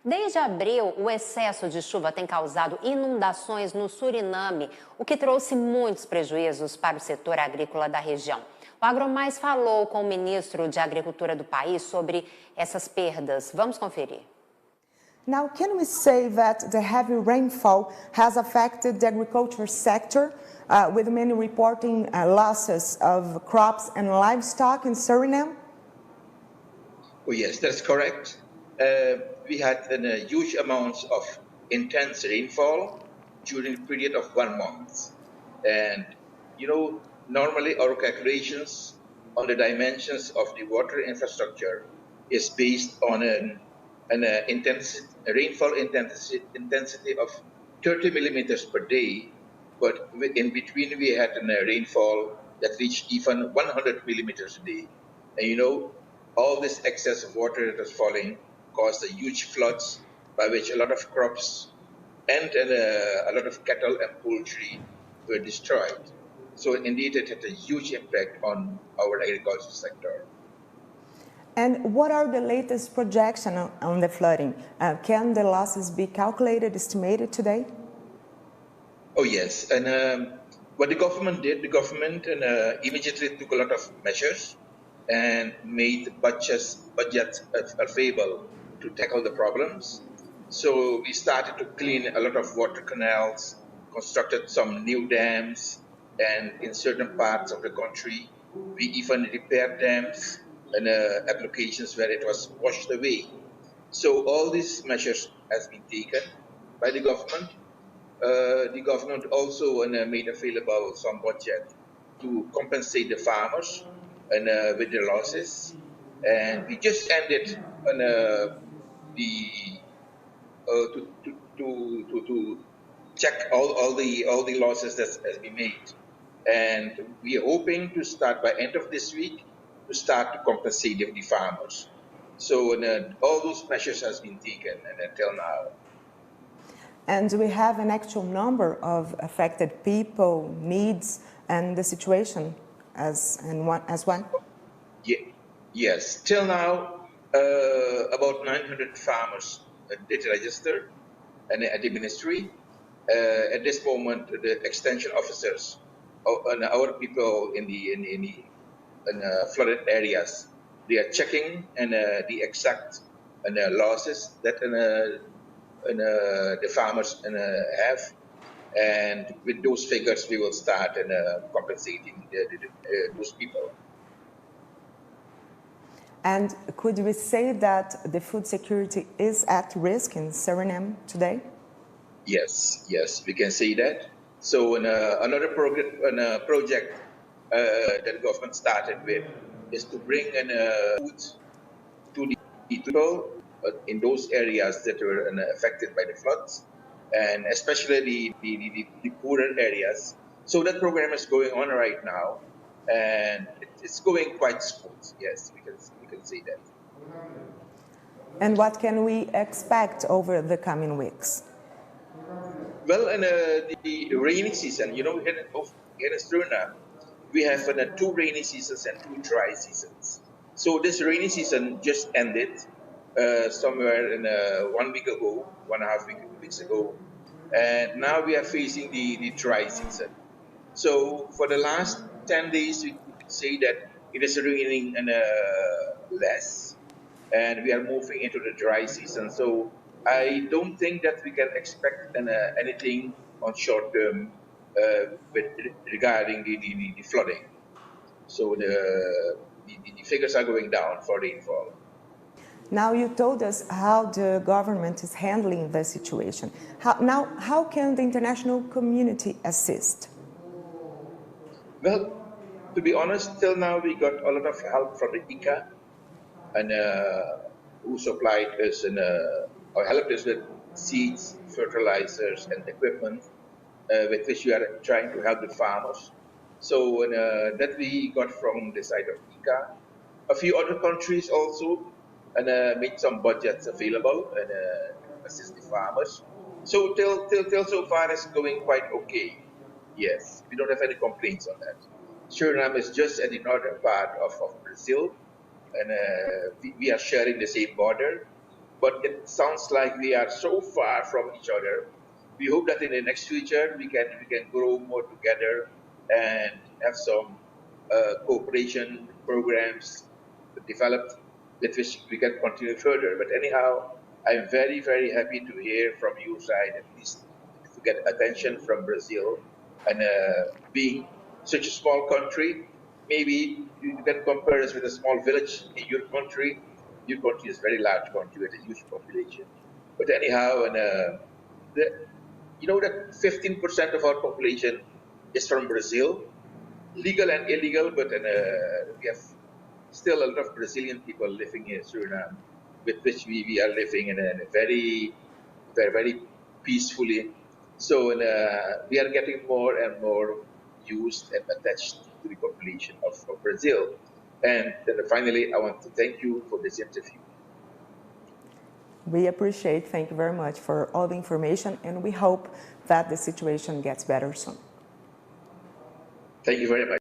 Desde abril, o excesso de chuva tem causado inundações no Suriname, o que trouxe muitos prejuízos para o setor agrícola da região. O AgroMais falou com o ministro de Agricultura do país sobre essas perdas. Vamos conferir. Now, can we say that the heavy rainfall has affected the agriculture sector, with many reporting losses of crops and livestock in Suriname? Oh, yes, that's correct. We had huge amounts of intense rainfall during a period of 1 month. And, normally our calculations on the dimensions of the water infrastructure is based on an rainfall intensity of 30 millimeters per day. But in between, we had a rainfall that reached even 100 millimeters a day. And all this excess of water that was falling caused a huge floods by which a lot of crops and a lot of cattle and poultry were destroyed. So indeed, it had a huge impact on our agricultural sector. And what are the latest projections on the flooding? Can the losses be calculated, estimated today? Oh, yes. And what the government did, the government immediately took a lot of measures and made budgets available to tackle the problems. So we started to clean a lot of water canals, constructed some new dams, and in certain parts of the country, we even repaired dams and applications where it was washed away. So all these measures has been taken by the government. The government also made available some budget to compensate the farmers and with the losses. And we just ended on to check all the losses that has been made. And we are hoping to start by end of this week to start to compensate the farmers. So all those measures has been taken and until now. And do we have an actual number of affected people, needs, and the situation as one? Yes. Till now, about 900 farmers did register at the ministry. At this moment, the extension officers and our people in the flooded areas, they are checking the exact losses that the farmers have, and with those figures, we will start compensating those people. And could we say that the food security is at risk in Suriname today? Yes, we can say that. So another project that the government started with is to bring food to the people in those areas that were affected by the floods, and especially the poorer areas. So that program is going on right now, and it's going quite smooth. Yes, we can say that. And what can we expect over the coming weeks? Well, in the rainy season, here in Suriname, we have 2 rainy seasons and 2 dry seasons. So this rainy season just ended somewhere in 1 week ago, 1.5 weeks ago, and now we are facing the dry season. So for the last 10 days, we could say that it is raining less, and we are moving into the dry season. So I don't think that we can expect anything on short term regarding the flooding. So the figures are going down for rainfall. Now you told us how the government is handling the situation. How can the international community assist? Well, to be honest, till now we got a lot of help from the ICA, and who supplied us or helped us with seeds, fertilizers, and equipment with which we are trying to help the farmers. So that we got from the side of ICA. A few other countries also made some budgets available and assist the farmers. So till so far it's going quite okay. Yes, we don't have any complaints on that. Suriname is just at the northern part of Brazil, and we are sharing the same border. but it sounds like we are so far from each other. We hope that in the next future we can grow more together and have some cooperation programs developed with which we can continue further. But anyhow, I'm very, very happy to hear from your side, at least to get attention from Brazil. And being such a small country, maybe you can compare us with a small village in your country. Your country is a very large country with a huge population. But anyhow, and you know that 15% of our population is from Brazil, legal and illegal, but we have still a lot of Brazilian people living in Suriname, with which we are living in a very, very, very peacefully. So we are getting more and more used and attached to the population of Brazil. And then finally, I want to thank you for this interview. We appreciate, thank you very much for all the information, and we hope that the situation gets better soon. Thank you very much.